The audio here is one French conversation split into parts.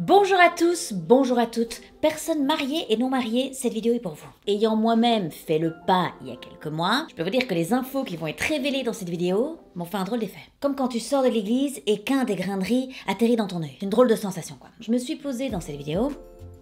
Bonjour à tous, bonjour à toutes, personnes mariées et non mariées, cette vidéo est pour vous. Ayant moi-même fait le pas il y a quelques mois, je peux vous dire que les infos qui vont être révélées dans cette vidéo m'ont fait un drôle d'effet. Comme quand tu sors de l'église et qu'un des grains de riz atterrit dans ton œil. C'est une drôle de sensation quoi. Je me suis posé dans cette vidéo,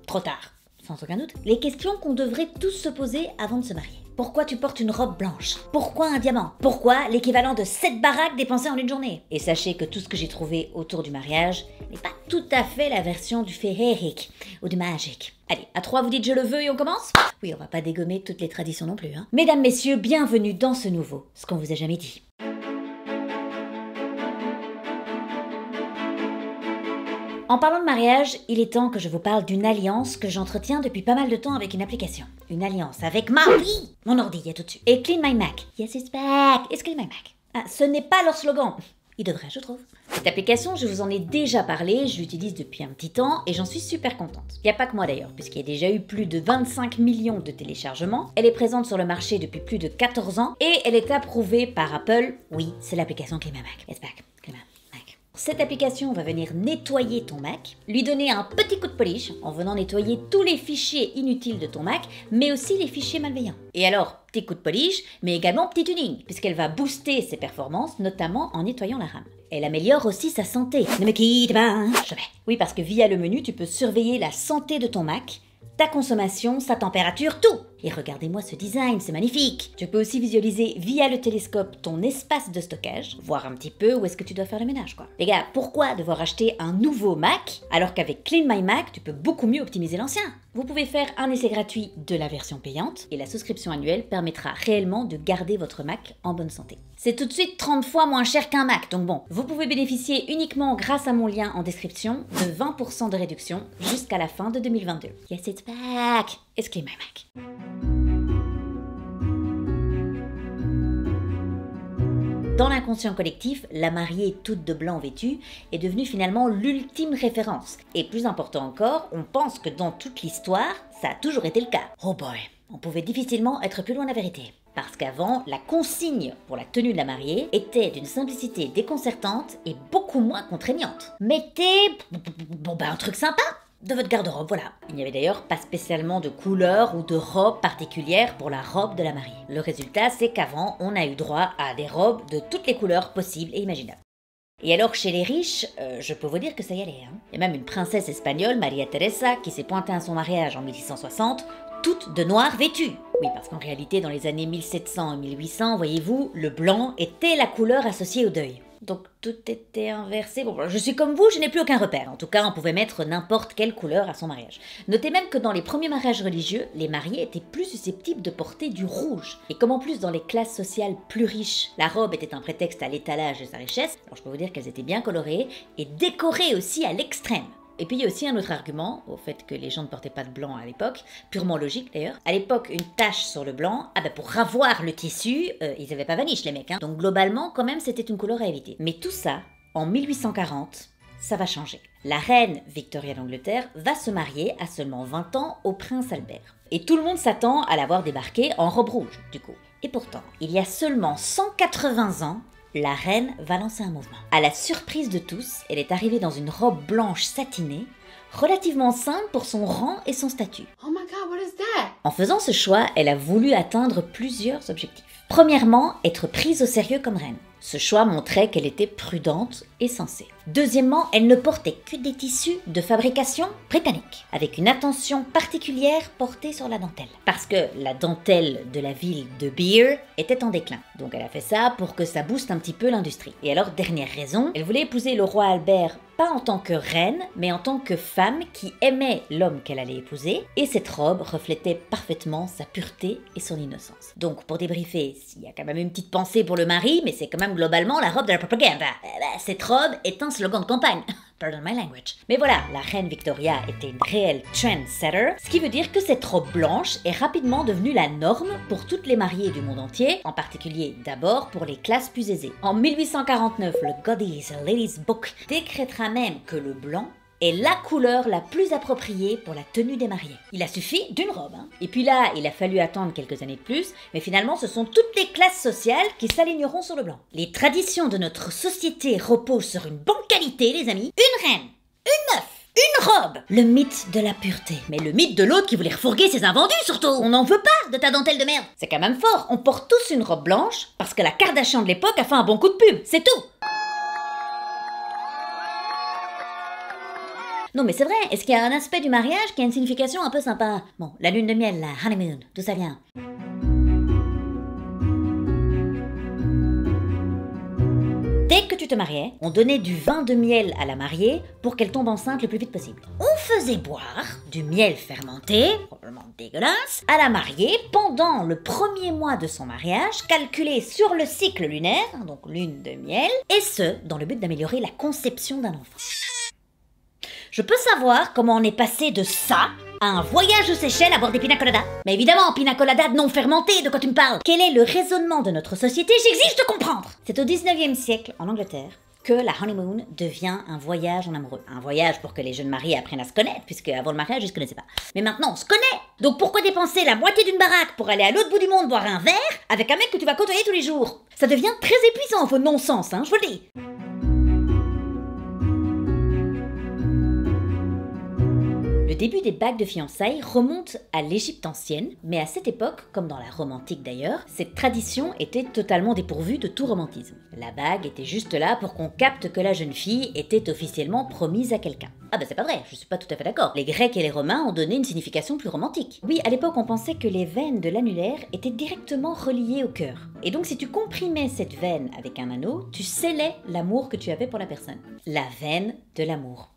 trop tard, sans aucun doute, les questions qu'on devrait tous se poser avant de se marier. Pourquoi tu portes une robe blanche? Pourquoi un diamant? Pourquoi l'équivalent de 7 baraques dépensées en une journée? Et sachez que tout ce que j'ai trouvé autour du mariage n'est pas tout à fait la version du féerique ou du magique. Allez, à 3 vous dites je le veux et on commence? Oui, on va pas dégommer toutes les traditions non plus, hein. Mesdames, messieurs, bienvenue dans ce nouveau, ce qu'on vous a jamais dit. En parlant de mariage, il est temps que je vous parle d'une alliance que j'entretiens depuis pas mal de temps avec une application. Une alliance avec mon ordi, il y a tout dessus. Et Clean My Mac. Yes, it's back. It's Clean My Mac. Ah, ce n'est pas leur slogan. Il devrait, je trouve. Cette application, je vous en ai déjà parlé, je l'utilise depuis un petit temps et j'en suis super contente. Il n'y a pas que moi d'ailleurs, puisqu'il y a déjà eu plus de 25 millions de téléchargements. Elle est présente sur le marché depuis plus de 14 ans et elle est approuvée par Apple. Oui, c'est l'application Clean My Mac. It's back. Clean My Mac. Cette application va venir nettoyer ton Mac, lui donner un petit coup de polish en venant nettoyer tous les fichiers inutiles de ton Mac, mais aussi les fichiers malveillants. Et alors, petit coup de polish, mais également petit tuning, puisqu'elle va booster ses performances, notamment en nettoyant la RAM. Elle améliore aussi sa santé. Ne me quitte pas, jamais. Oui, parce que via le menu, tu peux surveiller la santé de ton Mac, ta consommation, sa température, tout. Et regardez-moi ce design, c'est magnifique. Tu peux aussi visualiser via le télescope ton espace de stockage, voir un petit peu où est-ce que tu dois faire le ménage quoi. Les gars, pourquoi devoir acheter un nouveau Mac alors qu'avec Clean My Mac, tu peux beaucoup mieux optimiser l'ancien? Vous pouvez faire un essai gratuit de la version payante et la souscription annuelle permettra réellement de garder votre Mac en bonne santé. C'est tout de suite 30 fois moins cher qu'un Mac, donc bon, vous pouvez bénéficier uniquement grâce à mon lien en description de 20% de réduction jusqu'à la fin de 2022. Yes, it's back! It's Clean My Mac. Dans l'inconscient collectif, la mariée toute de blanc vêtue est devenue finalement l'ultime référence. Et plus important encore, on pense que dans toute l'histoire, ça a toujours été le cas. Oh boy, on pouvait difficilement être plus loin de la vérité. Parce qu'avant, la consigne pour la tenue de la mariée était d'une simplicité déconcertante et beaucoup moins contraignante. Mettez, un truc sympa de votre garde-robe, voilà. Il n'y avait d'ailleurs pas spécialement de couleur ou de robe particulière pour la robe de la mariée. Le résultat, c'est qu'avant, on a eu droit à des robes de toutes les couleurs possibles et imaginables. Et alors, chez les riches, je peux vous dire que ça y allait, hein. Il y a même une princesse espagnole, Maria Teresa, qui s'est pointée à son mariage en 1660, toute de noir vêtue. Oui, parce qu'en réalité, dans les années 1700 et 1800, voyez-vous, le blanc était la couleur associée au deuil. Donc tout était inversé. Bon, je suis comme vous, je n'ai plus aucun repère. En tout cas, on pouvait mettre n'importe quelle couleur à son mariage. Notez même que dans les premiers mariages religieux, les mariés étaient plus susceptibles de porter du rouge. Et comme en plus dans les classes sociales plus riches, la robe était un prétexte à l'étalage de sa richesse, alors je peux vous dire qu'elles étaient bien colorées et décorées aussi à l'extrême. Et puis il y a aussi un autre argument, au fait que les gens ne portaient pas de blanc à l'époque, purement logique d'ailleurs. À l'époque, une tache sur le blanc, pour ravoir le tissu, ils avaient pas vaniche les mecs, hein. Donc globalement, quand même, c'était une couleur à éviter. Mais tout ça, en 1840, ça va changer. La reine Victoria d'Angleterre va se marier à seulement 20 ans au prince Albert. Et tout le monde s'attend à la voir débarquer en robe rouge, du coup. Et pourtant, il y a seulement 180 ans, la reine va lancer un mouvement. À la surprise de tous, elle est arrivée dans une robe blanche satinée, relativement simple pour son rang et son statut. Oh my god, what is that? En faisant ce choix, elle a voulu atteindre plusieurs objectifs. Premièrement, être prise au sérieux comme reine. Ce choix montrait qu'elle était prudente et sensée. Deuxièmement, elle ne portait que des tissus de fabrication britannique, avec une attention particulière portée sur la dentelle. Parce que la dentelle de la ville de Beer était en déclin. Donc elle a fait ça pour que ça booste un petit peu l'industrie. Et alors, dernière raison, elle voulait épouser le roi Albert pas en tant que reine, mais en tant que femme qui aimait l'homme qu'elle allait épouser, et cette robe reflétait parfaitement sa pureté et son innocence. Donc pour débriefer, il y a quand même une petite pensée pour le mari, mais c'est quand même globalement la robe de la propagande. Cette robe est un slogan de campagne. Pardon my language. Mais voilà, la reine Victoria était une réelle trendsetter, ce qui veut dire que cette robe blanche est rapidement devenue la norme pour toutes les mariées du monde entier, en particulier d'abord pour les classes plus aisées. En 1849, le Godey's Ladies Book décrétera même que le blanc est la couleur la plus appropriée pour la tenue des mariés. Il a suffi d'une robe, hein. Et puis là, il a fallu attendre quelques années de plus, mais finalement, ce sont toutes les classes sociales qui s'aligneront sur le blanc. Les traditions de notre société reposent sur une bancalité, les amis. Une reine, une meuf, Une robe! Le mythe de la pureté. Mais le mythe de l'autre qui voulait refourguer ses invendus surtout. On n'en veut pas de ta dentelle de merde. C'est quand même fort. On porte tous une robe blanche parce que la Kardashian de l'époque a fait un bon coup de pub. C'est tout. Non mais c'est vrai, est-ce qu'il y a un aspect du mariage qui a une signification un peu sympa? Bon, la lune de miel, la honeymoon, d'où ça vient? Dès que tu te mariais, on donnait du vin de miel à la mariée pour qu'elle tombe enceinte le plus vite possible. On faisait boire du miel fermenté, probablement dégueulasse, à la mariée pendant le premier mois de son mariage, calculé sur le cycle lunaire, donc lune de miel, et ce, dans le but d'améliorer la conception d'un enfant. Je peux savoir comment on est passé de ça à un voyage aux Seychelles à boire des pina coladas? Mais évidemment, pina coladas non fermentés, de quoi tu me parles? Quel est le raisonnement de notre société? J'exige de comprendre! C'est au 19e siècle, en Angleterre, que la honeymoon devient un voyage en amoureux. Un voyage pour que les jeunes mariés apprennent à se connaître, puisque avant le mariage, ils se connaissaient pas. Mais maintenant, on se connaît! Donc pourquoi dépenser la moitié d'une baraque pour aller à l'autre bout du monde boire un verre avec un mec que tu vas côtoyer tous les jours? Ça devient très épuisant, vos non-sens, hein, je vous le dis! Le début des bagues de fiançailles remonte à l'Égypte ancienne, mais à cette époque, comme dans la Rome antique d'ailleurs, cette tradition était totalement dépourvue de tout romantisme. La bague était juste là pour qu'on capte que la jeune fille était officiellement promise à quelqu'un. Ah bah c'est pas vrai, je suis pas tout à fait d'accord. Les Grecs et les Romains ont donné une signification plus romantique. Oui, à l'époque on pensait que les veines de l'annulaire étaient directement reliées au cœur. Et donc si tu comprimais cette veine avec un anneau, tu scellais l'amour que tu avais pour la personne. La veine de l'amour.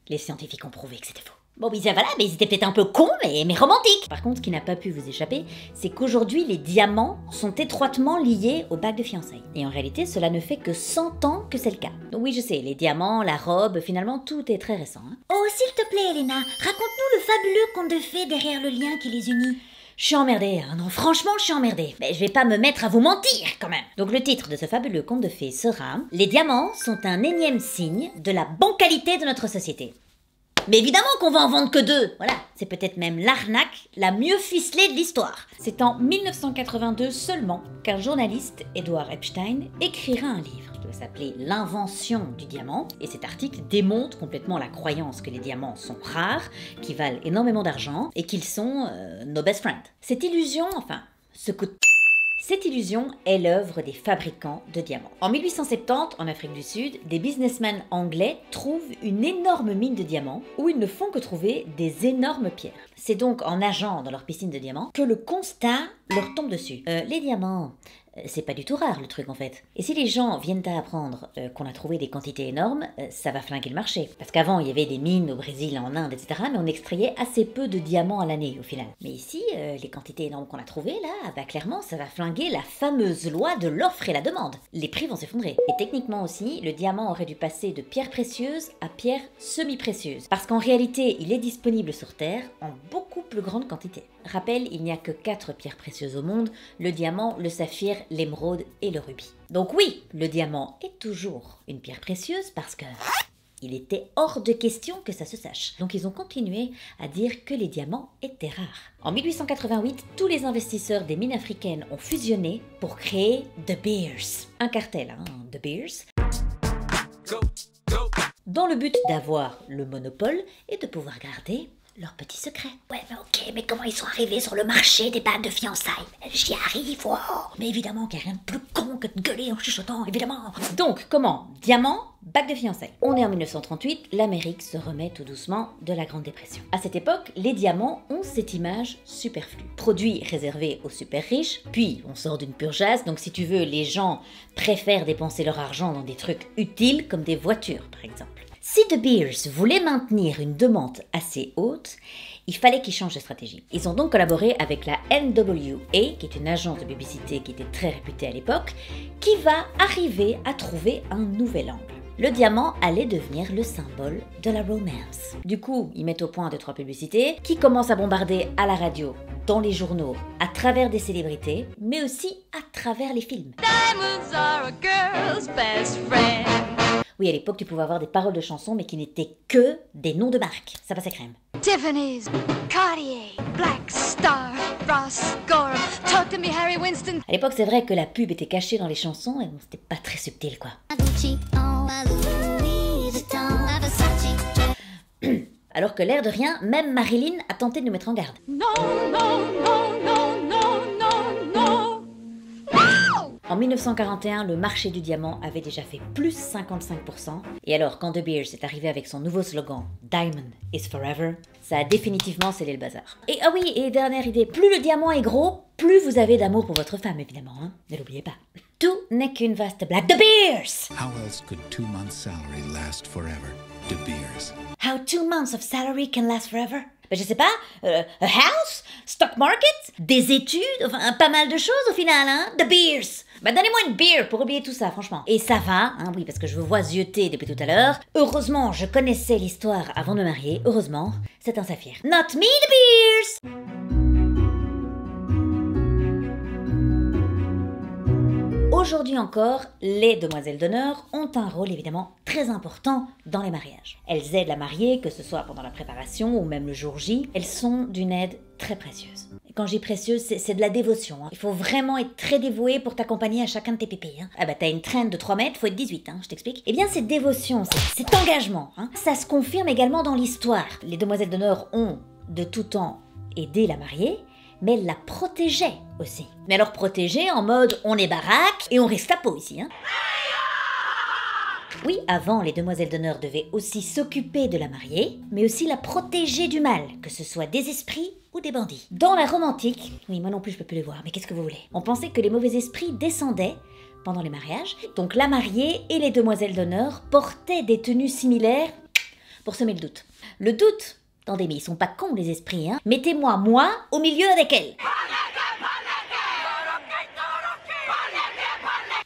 Les scientifiques ont prouvé que c'était faux. Bon, mais voilà, mais ils étaient peut-être un peu cons, mais romantiques. Par contre, ce qui n'a pas pu vous échapper, c'est qu'aujourd'hui, les diamants sont étroitement liés aux bagues de fiançailles. Et en réalité, cela ne fait que 100 ans que c'est le cas. Donc oui, je sais, les diamants, la robe, finalement, tout est très récent. Hein. Oh, s'il te plaît, Elena, raconte-nous le fabuleux conte de fées derrière le lien qui les unit. Je suis emmerdée, hein. Non, franchement, je suis emmerdée. Mais je vais pas me mettre à vous mentir, quand même. Donc le titre de ce fabuleux conte de fées sera « Les diamants sont un énième signe de la bancalité de notre société ». Mais évidemment qu'on va en vendre que 2. Voilà, c'est peut-être même l'arnaque la mieux ficelée de l'histoire. C'est en 1982 seulement qu'un journaliste, Edward Epstein, écrira un livre qui doit s'appeler L'invention du diamant. Et cet article démonte complètement la croyance que les diamants sont rares, qu'ils valent énormément d'argent et qu'ils sont nos best friends. Cette illusion, enfin, ce coup de... Cette illusion est l'œuvre des fabricants de diamants. En 1870, en Afrique du Sud, des businessmen anglais trouvent une énorme mine de diamants où ils ne font que trouver des énormes pierres. C'est donc en nageant dans leur piscine de diamants que le constat leur tombe dessus. Les diamants, c'est pas du tout rare le truc en fait. Et si les gens viennent à apprendre qu'on a trouvé des quantités énormes, ça va flinguer le marché. Parce qu'avant il y avait des mines au Brésil, en Inde, etc. Mais on extrayait assez peu de diamants à l'année au final. Mais ici, les quantités énormes qu'on a trouvées là, bah clairement ça va flinguer la fameuse loi de l'offre et la demande. Les prix vont s'effondrer. Et techniquement aussi, le diamant aurait dû passer de pierre précieuse à pierre semi-précieuse. Parce qu'en réalité, il est disponible sur Terre en beaucoup plus grande quantité. Rappel, il n'y a que 4 pierres précieuses au monde, le diamant, le saphir, l'émeraude et le rubis. Donc oui, le diamant est toujours une pierre précieuse parce que il était hors de question que ça se sache. Donc ils ont continué à dire que les diamants étaient rares. En 1888, tous les investisseurs des mines africaines ont fusionné pour créer The Beers. Un cartel, hein, The Beers. Dans le but d'avoir le monopole et de pouvoir garder leur petit secret. Ouais, mais ok, mais comment ils sont arrivés sur le marché des bagues de fiançailles? J'y arrive, oh. Mais évidemment qu'il n'y a rien de plus con que de gueuler en chuchotant, évidemment. Donc, comment? Diamant, bague de fiançailles. On est en 1938, l'Amérique se remet tout doucement de la Grande Dépression. À cette époque, les diamants ont cette image superflue. Produit réservé aux super riches, puis on sort d'une purgeasse, donc si tu veux, les gens préfèrent dépenser leur argent dans des trucs utiles comme des voitures, par exemple. Si The Beers voulait maintenir une demande assez haute, il fallait qu'ils changent de stratégie. Ils ont donc collaboré avec la NWA, qui est une agence de publicité qui était très réputée à l'époque, qui va arriver à trouver un nouvel angle. Le diamant allait devenir le symbole de la romance. Du coup, ils mettent au point 2-3 publicités qui commencent à bombarder à la radio, dans les journaux, à travers des célébrités, mais aussi à travers les films. Diamonds are a girl's best friend. Oui, à l'époque, tu pouvais avoir des paroles de chansons, mais qui n'étaient que des noms de marques. Ça passait crème. Tiffany's, Cartier, Black Star, Ross, Gorham, Talk to me Harry Winston. À l'époque, c'est vrai que la pub était cachée dans les chansons, et bon, c'était pas très subtil, quoi. Alors que l'air de rien, même Marilyn a tenté de nous mettre en garde. No, no, no, no, no, no, no. En 1941, le marché du diamant avait déjà fait plus 55%. Et alors, quand De Beers est arrivé avec son nouveau slogan « Diamond is forever », ça a définitivement scellé le bazar. Et ah oui, et dernière idée, plus le diamant est gros, plus vous avez d'amour pour votre femme, évidemment. Hein. Ne l'oubliez pas. Tout n'est qu'une vaste blague. De Beers! How else could 2 months' salary last forever? De Beers. How 2 months of salary can last forever? Ben, je sais pas, a house? Stock market? Des études? Enfin, pas mal de choses au final, hein? De Beers! Ben, donnez-moi une beer pour oublier tout ça, franchement. Et ça va, hein, oui, parce que je vous vois zioter depuis tout à l'heure. Heureusement, je connaissais l'histoire avant de me marier. Heureusement, c'est un saphir. Not me, De Beers! Aujourd'hui encore, les demoiselles d'honneur ont un rôle évidemment très important dans les mariages. Elles aident la mariée, que ce soit pendant la préparation ou même le jour J. Elles sont d'une aide très précieuse. Et quand je dis précieuse, c'est de la dévotion. Hein. Il faut vraiment être très dévoué pour t'accompagner à chacun de tes pépés. Hein. Ah bah t'as une traîne de 3 mètres, faut être 18, hein, je t'explique. Eh bien cette dévotion, cet engagement, hein, ça se confirme également dans l'histoire. Les demoiselles d'honneur ont de tout temps aidé la mariée, mais elle la protégeait aussi. Mais alors protégée en mode on est baraque et on reste à peau ici. Hein. Oui, avant, les demoiselles d'honneur devaient aussi s'occuper de la mariée, mais aussi la protéger du mal, que ce soit des esprits ou des bandits. Dans la Rome antique, oui, moi non plus je peux plus les voir, mais qu'est-ce que vous voulez? On pensait que les mauvais esprits descendaient pendant les mariages, donc la mariée et les demoiselles d'honneur portaient des tenues similaires pour semer le doute. Le doute? Attendez, mais ils sont pas cons les esprits, hein. Mettez-moi, moi, au milieu avec elle.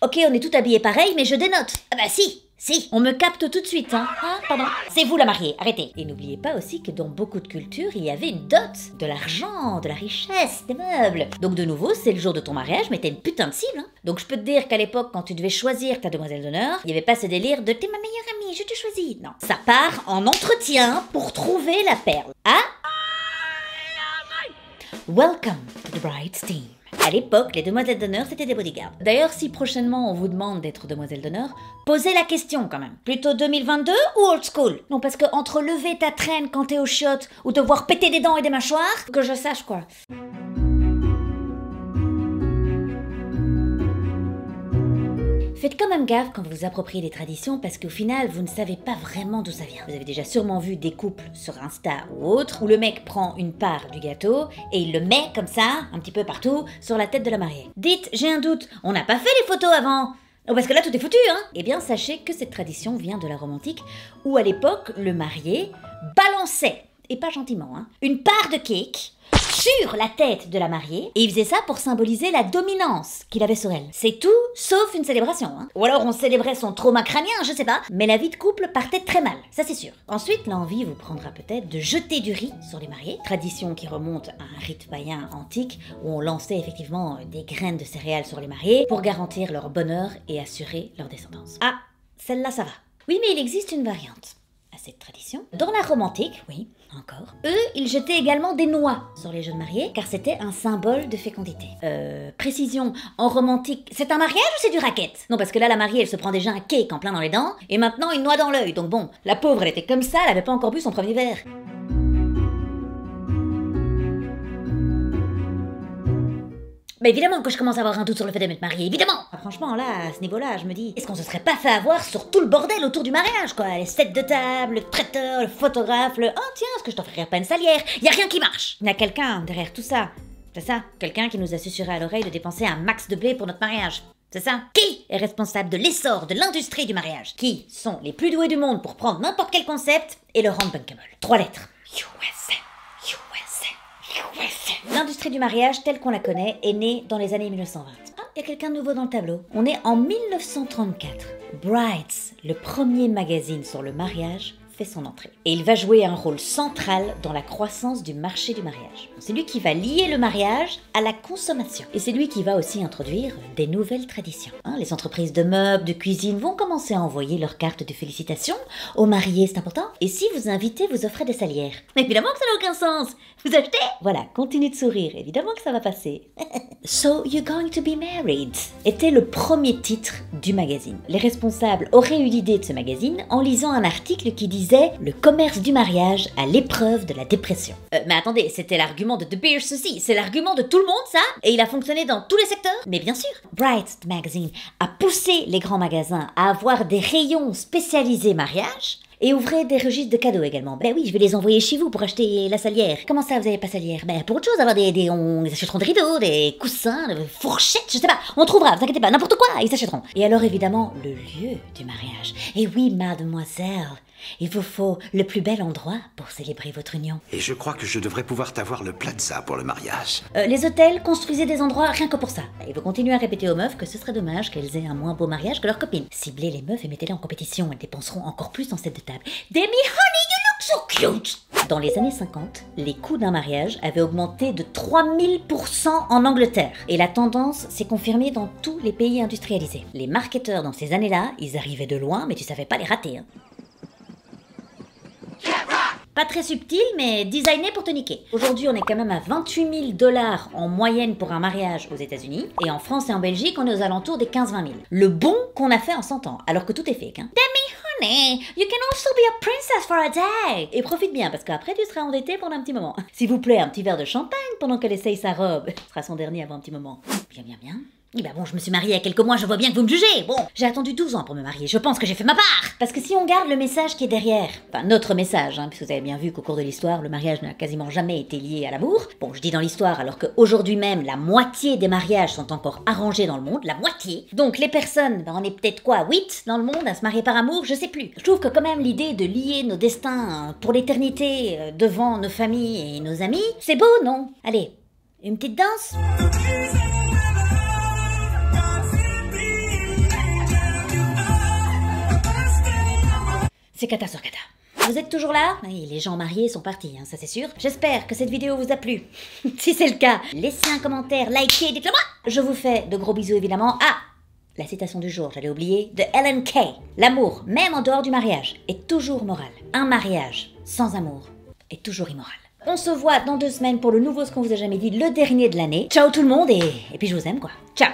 Ok, on est tout habillés pareil, mais je dénote. Ah bah si, on me capte tout de suite, hein. Ah, pardon. C'est vous la mariée, arrêtez. Et n'oubliez pas aussi que dans beaucoup de cultures, il y avait une dot, de l'argent, de la richesse, des meubles. Donc de nouveau, c'est le jour de ton mariage, mais t'es une putain de cible, hein. Donc je peux te dire qu'à l'époque, quand tu devais choisir ta demoiselle d'honneur, il n'y avait pas ce délire de « t'es ma meilleure amie, je te choisis ». Non, ça part en entretien pour trouver la perle. Ah? Welcome to the bride's team. À l'époque, les demoiselles d'honneur, c'était des bodyguards. D'ailleurs, si prochainement on vous demande d'être demoiselle d'honneur, posez la question quand même. Plutôt 2022 ou old school? Non, parce que entre lever ta traîne quand t'es au chiottes ou te voir péter des dents et des mâchoires, que je sache quoi. Faites quand même gaffe quand vous vous appropriez des traditions parce qu'au final, vous ne savez pas vraiment d'où ça vient. Vous avez déjà sûrement vu des couples sur Insta ou autre où le mec prend une part du gâteau et il le met comme ça, un petit peu partout, sur la tête de la mariée. Dites, j'ai un doute, on n'a pas fait les photos avant? Oh, parce que là tout est foutu, hein? Eh bien, sachez que cette tradition vient de la Rome antique où à l'époque, le marié balançait, et pas gentiment, hein, une part de cake sur la tête de la mariée, et il faisait ça pour symboliser la dominance qu'il avait sur elle. C'est tout, sauf une célébration, hein. Ou alors on célébrait son trauma crânien, je sais pas, mais la vie de couple partait très mal, ça c'est sûr. Ensuite, l'envie vous prendra peut-être de jeter du riz sur les mariés, tradition qui remonte à un rite païen antique, où on lançait effectivement des graines de céréales sur les mariés pour garantir leur bonheur et assurer leur descendance. Ah, celle-là ça va. Oui, mais il existe une variante à cette tradition. Dans la Rome antique, oui, encore, eux, ils jetaient également des noix sur les jeunes mariés, car c'était un symbole de fécondité. Précision, en Rome antique, c'est un mariage ou c'est du racket? Non, parce que là, la mariée, elle se prend déjà un cake en plein dans les dents, et maintenant une noix dans l'œil, donc bon, la pauvre, elle était comme ça, elle avait pas encore bu son premier verre. Mais évidemment que je commence à avoir un doute sur le fait de m'être mariée, évidemment! Ah, franchement, là, à ce niveau-là, je me dis, est-ce qu'on se serait pas fait avoir sur tout le bordel autour du mariage, quoi? Les sets de table, le traiteur, le photographe, le « Oh tiens, est-ce que je t'offrirais pas une salière ?» Y a rien qui marche! Il y a quelqu'un derrière tout ça. C'est ça, quelqu'un qui nous a susurré à l'oreille de dépenser un max de blé pour notre mariage. C'est ça? Qui est responsable de l'essor de l'industrie du mariage? Qui sont les plus doués du monde pour prendre n'importe quel concept et le rendre bankable? 3 lettres. USA. L'industrie du mariage, telle qu'on la connaît, est née dans les années 1920. Ah, il y a quelqu'un de nouveau dans le tableau. On est en 1934. Brides, le premier magazine sur le mariage, fait son entrée. Et il va jouer un rôle central dans la croissance du marché du mariage. C'est lui qui va lier le mariage à la consommation. Et c'est lui qui va aussi introduire des nouvelles traditions. Les entreprises de meubles, de cuisine vont commencer à envoyer leurs cartes de félicitations aux mariés, c'est important. Et si vous invitez, vous offrez des salières. Mais évidemment que ça n'a aucun sens. Vous achetez? Voilà, continuez de sourire, évidemment que ça va passer. So You're Going to Be Married était le premier titre du magazine. Les responsables auraient eu l'idée de ce magazine en lisant un article qui disait disait « Le commerce du mariage à l'épreuve de la dépression ». Mais attendez, c'était l'argument de De Beers aussi, c'est l'argument de tout le monde ça? Et il a fonctionné dans tous les secteurs? Mais bien sûr. Bright Magazine a poussé les grands magasins à avoir des rayons spécialisés mariage, et ouvrez des registres de cadeaux également. Ben oui, je vais les envoyer chez vous pour acheter la salière. Comment ça, vous avez pas salière? Ben pour autre chose, alors ils achèteront des rideaux, des coussins, des fourchettes, je sais pas. On trouvera, vous inquiétez pas, n'importe quoi, ils s'achèteront. Et alors évidemment, le lieu du mariage. Et oui, mademoiselle, il vous faut le plus bel endroit pour célébrer votre union. Et je crois que je devrais pouvoir t'avoir le plaza pour le mariage. Les hôtels construisaient des endroits rien que pour ça. Il faut continuer à répéter aux meufs que ce serait dommage qu'elles aient un moins beau mariage que leurs copines. Ciblez les meufs et mettez-les en compétition, elles dépenseront encore plus en set de table. Demi, honey, you look so cute! Dans les années 50, les coûts d'un mariage avaient augmenté de 3000% en Angleterre. Et la tendance s'est confirmée dans tous les pays industrialisés. Les marketeurs dans ces années-là, ils arrivaient de loin, mais tu savais pas les rater. Hein. Pas très subtil, mais designé pour te niquer. Aujourd'hui, on est quand même à 28 000 $ en moyenne pour un mariage aux États-Unis. Et en France et en Belgique, on est aux alentours des 15-20 000. Le bon qu'on a fait en 100 ans, alors que tout est fake. Hein. Demi, honey, you can also be a princess for a day. Et profite bien, parce qu'après, tu seras endetté pendant un petit moment. S'il vous plaît, un petit verre de champagne pendant qu'elle essaye sa robe. Ce sera son dernier avant un petit moment. Bien, bien, bien. Eh ben bon, je me suis mariée il y a quelques mois, je vois bien que vous me jugez. Bon, j'ai attendu 12 ans pour me marier, je pense que j'ai fait ma part. Parce que si on garde le message qui est derrière, enfin notre message, puisque vous avez bien vu qu'au cours de l'histoire, le mariage n'a quasiment jamais été lié à l'amour. Bon, je dis dans l'histoire, alors qu'aujourd'hui même, la moitié des mariages sont encore arrangés dans le monde, la moitié. Donc les personnes, on est peut-être quoi, 8 dans le monde à se marier par amour, je sais plus. Je trouve que quand même l'idée de lier nos destins pour l'éternité devant nos familles et nos amis, c'est beau, non? Allez, une petite danse? C'est cata sur cata. Vous êtes toujours là? Oui, les gens mariés sont partis, ça c'est sûr. J'espère que cette vidéo vous a plu. Si c'est le cas, laissez un commentaire, likez, dites-le moi. Je vous fais de gros bisous évidemment. Ah, la citation du jour, j'allais oublier, de Ellen Key. L'amour, même en dehors du mariage, est toujours moral. Un mariage sans amour est toujours immoral. On se voit dans 2 semaines pour le nouveau Ce qu'on vous a jamais dit, le dernier de l'année. Ciao tout le monde et puis je vous aime quoi. Ciao.